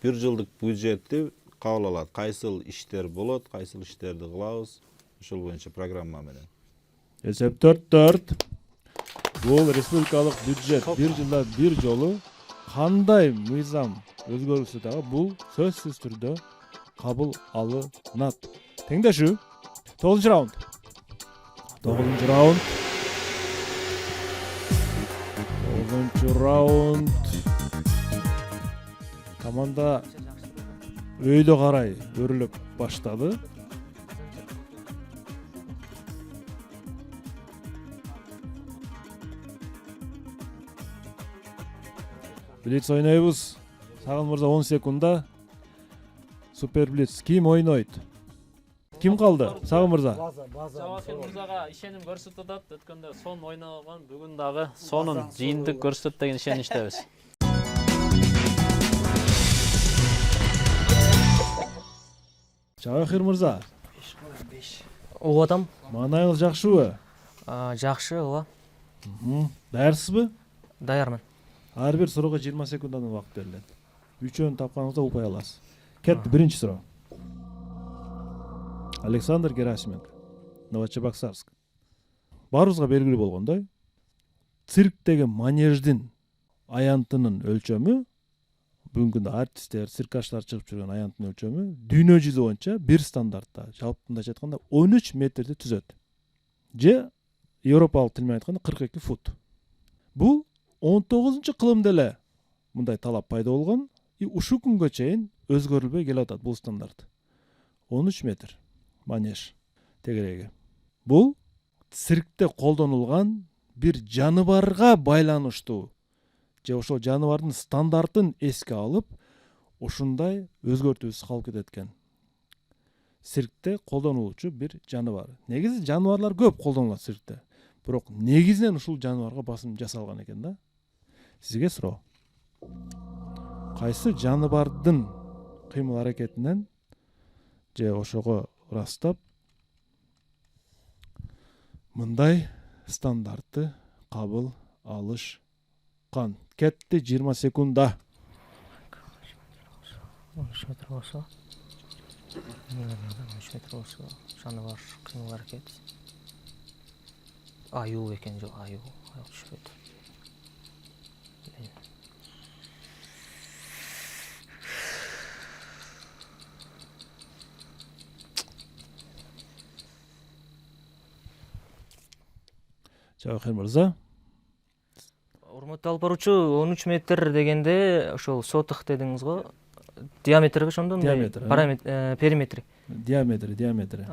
1 жылдык бюджетти кабыл алат. Кайсыл иштер болот, кайсыл иштерди кылабыз. Ошол боюнча программа менен. Эсеп 4-4. Бул республикалык бюджет 1 жылда 1 жолу кандай мыйзам өзгөрүлсө дагы бул сөзсүз түрдө кабыл алынат. Теңдешүү. 9 раунд. 9 раунд. 9 раунд. Команда өйдө карай өрүлүп баштады. Блиц ойнойбуз. Сагын мырза 10 секунда. Супер Блиц ким ойнойт? Ким калды? Сагын мырза. Жавахир мырзага ишеним көрсөтүп атат. Өткөндө сон ойногон, бүгүн дагы сонун жыйынтык көрсөтөт деген ишеничтебиз. Жавахир мырза, угуп атам. маанайыңыз жакшыбы? Жакшы, ооба. Даярсызбы? Даярмын. Ар бир суроого 20 секундадан убакыт берилет. Үчөөнү тапканыңызда упай аласыз. Кетти биринчи суроо. Александр Герасименко, Новочебоксарск. Баарыбызга белгилүү болгондой, цирктеги манеждин аянтынын өлчөмү, бүгүнкү күндө артисттер, циркачлар чыгып жүргөн аянтынын өлчөмү дүйнө жүзү боюнча бир стандартта, жалпында айтканда 13 метрди түзөт. Же европалык тил менен айтканда 42 фут. Бул 19-кылымда эле мындай талап пайда болгон и ушул күнгө чейин өзгөрүлбөй келатат бул стандарт. 13 метр манеж тегереги. Бул циркте колдонулган бир жаныбарга байланыштуу же ошол жаныбардын стандартын эске алып, ушундай өзгөртүүсүз калып кетет экен. Циркте колдонулуучу бир жаныбар. Негизи жаныбарлар көп колдонулат циркте. Бирок негизинен ушул жаныбарга басым жасалган экен да. Сизге суроо. Кайсы жаныбардын кыймыл аракетинен же ошого ырастап мындай стандартты кабыл алышкан? Кетти 20 секунда. 13 метр болсо. 13 метр болсо, жаныбар кыймыл аракет. Аю экен, жок, аю. Аяк түшпөйт. Жавахир мырза. Урматтуу алып баруучу, 13 метр дегенде ошол сотых дедиңиз го. Диаметрби ошондо? Диаметр. Периметри. Диаметри. Диаметр.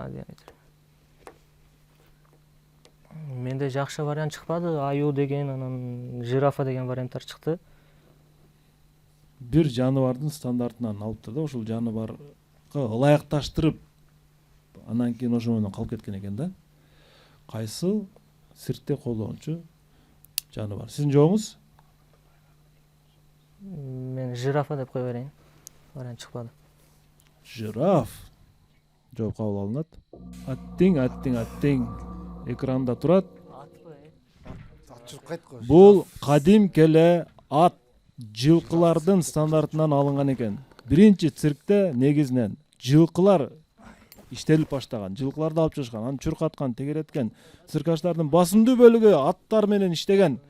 Менде жакшы вариант чыкпады. Аю деген, анан жирафа деген варианттар чыкты. Бир жаныбардын стандартынан алыптыр да, ошол жаныбарга ылайыкташтырып анан кийин ошо менен калып кеткен экен да. Кайсы циркте колдонуучу жаныбар? Сиздин жообуңуз? Мен жирафа деп кое берейин. Вариант чыкпады. Жираф. Жооп кабыл алынат. Аттиң. Экранда турат. Бул кадимки эле ат жылкылардын стандартынан алынган экен. Биринчи циркте негизинен жылкылар иштелип баштаган, жылкыларды алып чыгышкан, аны чуркаткан, тегереткен. Циркачтардын басымдуу бөлүгү аттар менен иштеген.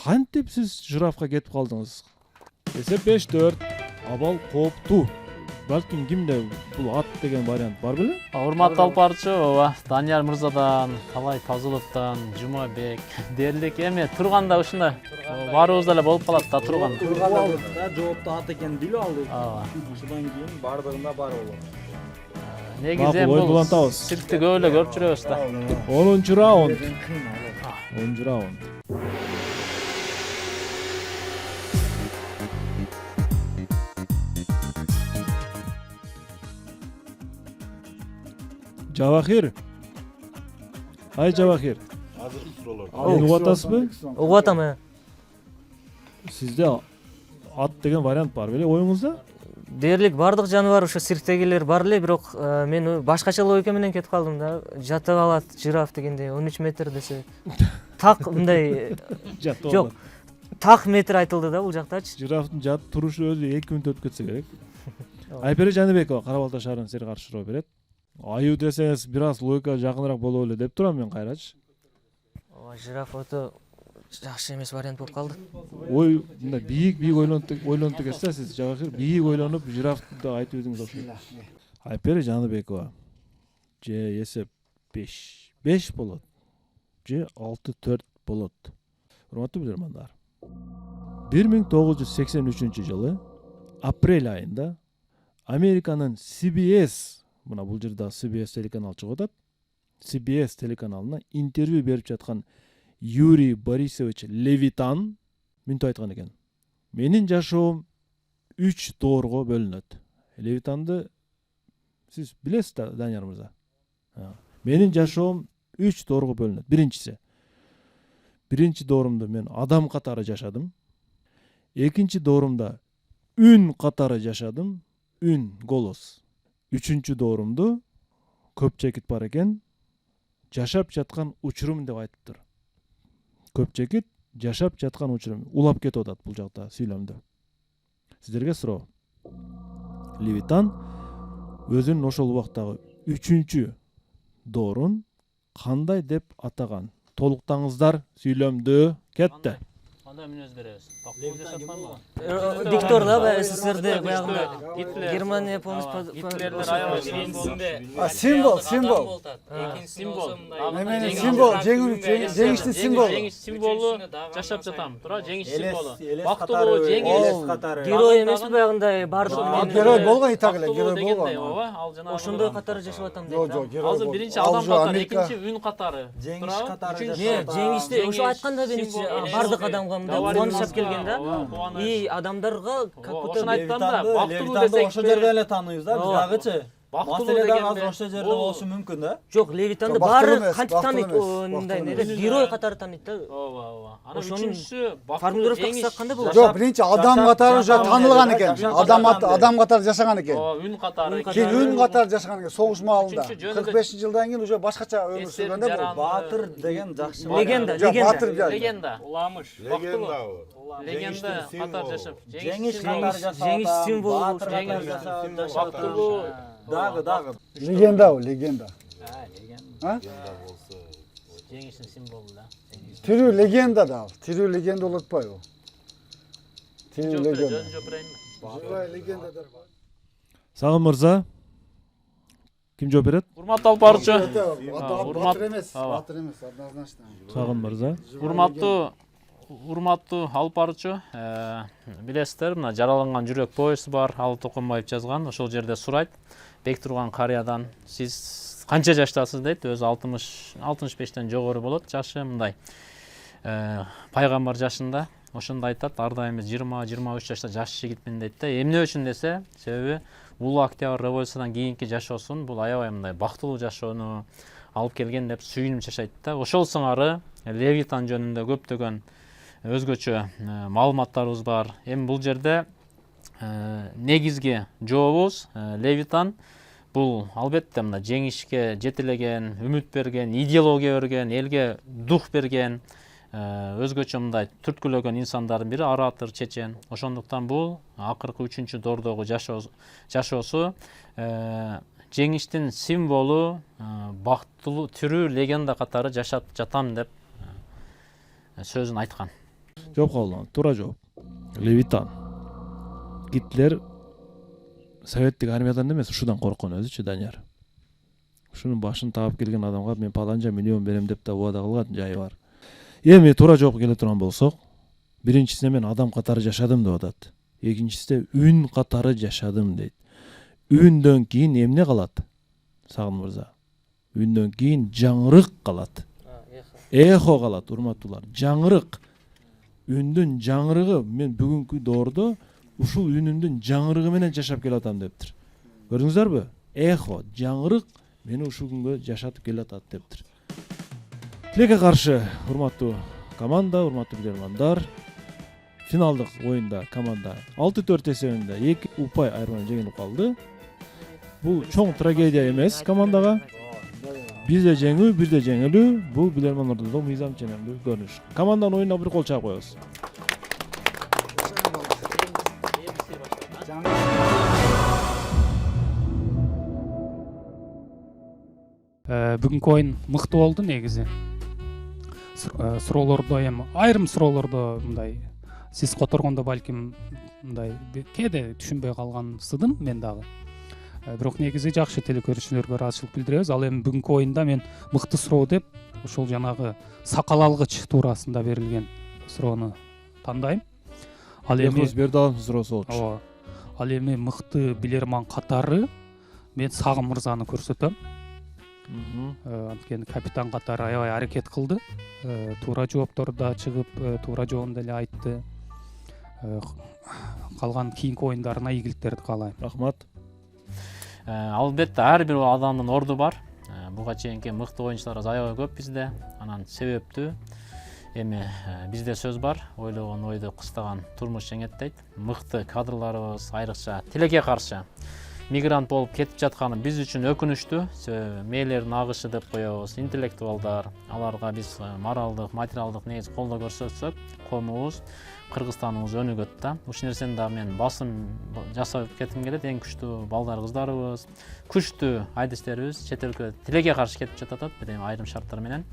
Кантип сиз жирафка кетип калдыңыз? Эсеп 5-4. Абал кооптуу. Балким кимде бул ат деген вариант бар беле? Урматтуу алып баруучу, ооба, Данияр мырзадан, Талай Фазыловдон, Жумабек дерлик эми турганда ушундай баарыбыз эле болуп калат да турган. Жоопту ат экенин билип алдык. Ооба. Ошондон кийин бардыгында бар болот. Негизи бул циркти көп эле көрүп жүрөбүз да. 10 раунд. 10 раунд. Жавахир. Ай Жавахир. Азыркы суроолор. Мени угуп атасызбы? Угуп атам. Сизде ат деген вариант бар беле оюңузда? Дерлик бардык жаныбар ошо цирктегилер бар эле, бирок мен башкача логика менен кетип калдым да. Жатып алат жираф дегенде 13 метр десе. Так мындай Жатып жок. так метр айтылды да бул жактачы. Жирафтын жатып турушу өзү 2 мүнөт өтүп кетсе керек. Айпери Жаныбекова Кара Балта шаарынан силерге каршы суроо берет. Аюу десеңиз бир аз логика жакыныраак боло эле деп турам мен кайрачы. Жираф ото жакшы эмес вариант болуп калды. Ой, мындай бийик ойлонуп экенсиз, сиз жагы бийик ойлонуп жирафты айтып едиңиз окшойт. Айпери Жаныбекова же эсеп 5 болот. Же 6-4 болот. Урматтуу билермандар. 1983 жылы апрель айында Американын CBS, мына бул жерде CBS телеканалы чыгып атат. CBS телеканалына интервью берип жаткан Юрий Борисович Левитан мынтип айткан экен. Менин жашоом 3 доорго бөлүнөт. Левитанды сиз билесиз да, Данияр мырза? Менин жашоом 3 доорго бөлүнөт. Биринчи доорумда мен адам катары жашадым. Экинчи доорумда үн катары жашадым. Үн, голос. Үчүнчү доорумду көпчекит бар экен. Жашап жаткан учурум деп айтыптыр. Көпчекит жашап жаткан учурум. Улап кетип атат бул жакта сүйлөмдө. Сиздерге суроо. Левитан өзүнүн ошол убактагы 3-чү доорун кандай деп атаган? Толуктаңыздар сүйлөмдө кетти. Кандай мүнөз беребиз? Бактылуу жашап барбы? Диктор да СССРде баягында Германия помощь Гитлерлер аябай Символ. символ. Немене символ, жеңиштин символу. Жеңиш символу жашап жатам. Туура, жеңиш символу. Бактылуу жеңиш. герой эмеспи баягындай бардык Герой болгон итак эле, герой болгон. Ооба, ал жанагы ошондой катары жашап атам дейт. Жок, герой. Азыр биринчи адам катары, экинчи үн катары. Жеңиш катары жеңиште ошо айтканда биринчи бардык адамга мындай кубанычап келген да. И адамдарга как будто ошону айттым да, бактылуу десек десек ошол жерде эле тааныйбыз да, биз дагычы. Бактылуу Маселе дагы дегенде азыр ошол жерде болушу мүмкүн да. жок, Левитанды бактылуу баары эмес, кантип бактылуу тааныйт, эмес, мындай бактылуу эле герой катары тааныйт да. Ооба. Анан Ошонун үчүнчүсү бактылуу формулировка жеңиш. кылсак кандай болот? Жок, биринчи адам катары уже таанылган экен. Адам катары жашаган экен. Ооба, үн катары. Кийин үн катары жашаган экен согуш маалында. Үчүнчү жөнүндө- 45-жылдан кийин уже башкача өмүр сүргөн да бул. Баатыр деген жакшы. Легенда, Жок, легенда. батыр жай. Легенда. Уламыш. Легенда катар жашап. Жеңиш катары жашап. жеңиш символу Баатыр болушу катары керек. жашап. Бактылуу Дагы. Легенда, легенда. жеңиштин символу да. Тирүү легенда да. Тирүү легенда болуп атпайбы? Тирүү легенда. Живая легенда. Сагын мырза. Ким жооп берет? Урматтуу алып баруучу. Батыр эмес, батыр эмес, однозначно. Сагын мырза. Урматтуу алып баруучу, билесиздер, мына жараланган жүрөк повести бар, Алы Токонбаев жазган. Ошол жерде сурайт Бектурган карыядан, сиз канча жаштасыз дейт, өзү 65тен жогору болот, жашы мындай. Пайгамбар жашында, ошондо айтат, ар дайым 20-23 жашта жаш жигитмин дейт да. Эмне үчүн десе, себеби улуу октябрь революциядан кийинки жашоосун бул аябай мындай бактылуу жашоону алып келген деп сүйүнүп жашайт да. Ошол сыңары Левитан жөнүндө көптөгөн өзгөчө маалыматтарыбыз бар. Эми бул жерде негизги жообубуз Левитан бул албетте мына жеңишке жетелеген, үмүт берген, идеология берген, элге дух берген, өзгөчө мындай түрткүлөгөн инсандардын бири оратор, чечен. Ошондуктан бул акыркы 3-чү доордогу жашоосу жеңиштин символу, бактылуу тирүү легенда катары жашап жатам деп сөзүн айткан. Жооп кабыл, туура жооп. Левитан. Гитлер советтик армиядан эмес, ушудан корккон өзүчү, Данияр. Ушунун башын таап келген адамга мен паланча миллион берем деп да убада кылган жайы бар. Эми туура жоопко келе турган болсок, биринчисинде мен адам катары жашадым деп атат. Экинчисинде үн катары жашадым дейт. Үндөн кийин эмне калат? Сагын мырза. Үндөн кийин жаңырык калат. Эхо калат, урматтуулар. Жаңырык. Үндүн жаңырыгы мен бүгүнкү доордо ушул үнүмдүн жаңырыгы менен жашап келатам дептир. Көрдүңүздөрбү? Эхо, жаңырык мени ушул күнгө жашатып келатат дептир. Тилекке каршы урматтуу команда, урматтуу билермандар, финалдык оюнда команда 6-4 эсебинде 2 упай айырман жеңилип калды. Бул чоң трагедия эмес командага. Бизде жеңүү, бизде жеңилүү, бул билермандардын мыйзам ченемдүү көрүнүш. Команданын оюнуна бир кол чаап коебуз. бүгүнкү оюн мыкты болду негизи. Суроолордо эми айрым суроолордо мындай сиз которгондо балким мындай кээде түшүнбөй калган сыдым мен дагы. Бирок негизи жакшы телекөрүүчүлөргө ыраазычылык билдиребиз. Ал эми бүгүнкү оюнда мен мыкты суроо деп ошол жанагы сакал алгыч туурасында берилген суроону тандайм. Ал эми берди алымсыз суроосу болчу. ооба. Ал эми мыкты билерман катары мен Сагым мырзаны көрсөтөм. Анткени капитан катары аябай аракет кылды. Туура жоопторду да чыгып, туура жообун деле айтты. Калган кийинки оюндарына ийгиликтерди каалайм. Рахмат. Албетте ар бир адамдын орду бар. Буга чейинки мыкты оюнчуларыбыз аябай көп бизде. Анан себептүү эми бизде сөз бар. Ойлогон ойду кыстаган турмуш жеңеттейт. Мыкты кадрларыбыз айрыкча тилекке каршы мигрант болуп кетип жатканы биз үчүн өкүнүчтүү. Мээлердин агышы деп коебуз, интеллектуалдар, аларга биз моралдык, материалдык негиз колдоо көрсөтсөк, коомубуз, Кыргызстаныбыз өнүгөт да. Ушул нерсени да мен басым жасап кетким келет. Эң күчтүү балдар, кыздарыбыз, күчтүү айдистерибиз чет өлкө тилекке каршы кетип жатат, бир айрым шарттар менен.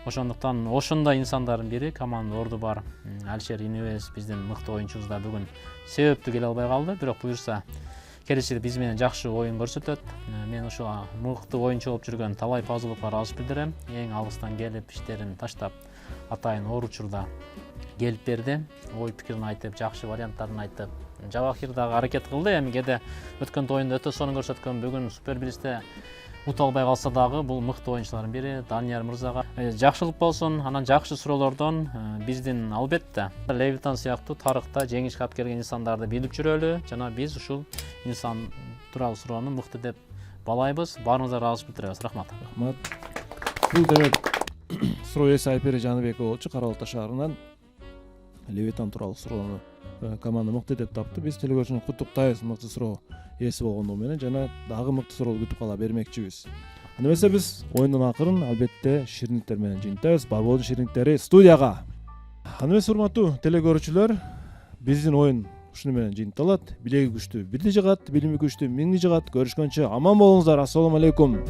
Ошондуктан ошондой инсандардын бири команда орду бар Алишер Инебес биздин мыкты оюнчубуз да бүгүн себептүү келе албай калды. Бирок буюрса келечекте биз менен жакшы оюн көрсөтөт. Мен ушул мыкты оюнчу болуп жүргөн Талай Пазыловго ыраазычылык билдирем. Эң алыстан келип иштерин таштап атайын оор учурда келип берди. Ой пикирин айтып, жакшы варианттарын айтып, Жабахир дагы аракет кылды. Эми кээде өткөн оюнда өтө сонун көрсөткөн, бүгүн Супербилисте ута албай калса дагы бул мыкты оюнчулардын бири Данияр мырзага жакшылык болсун. Анан жакшы суроолордон биздин албетте Левитан сыяктуу тарыхта жеңишке алып келген инсандарды билип жүрөлү. Жана биз ушул инсан тууралуу суроону мыкты деп балайбыз. Баарыңызга ыраазычылык билдиребиз. Рахмат. Рахмат. Бул демек суроо ээси Айпери Жаныбекова болчу, Кара Балта шаарынан Левитан тууралуу суроону команда мыкты деп тапты. Биз телекөрүүчүнү куттуктайбыз мыкты суроо ээси болгондугу менен жана дагы мыкты суроолор күтүп кала бермекчибиз. Анда эмесе биз оюндун акырын албетте шириндиктер менен жыйынтайбыз. Барбоздун шириндиктери студияга. Анда эмесе урматтуу телекөрүүчүлөр, биздин оюн ушуну менен жыйынталат. Билеги күчтүү бирди жыгат, билими күчтүү миңди жыгат. Көрүшкөнчө аман болуңуздар. Ассалому алейкум.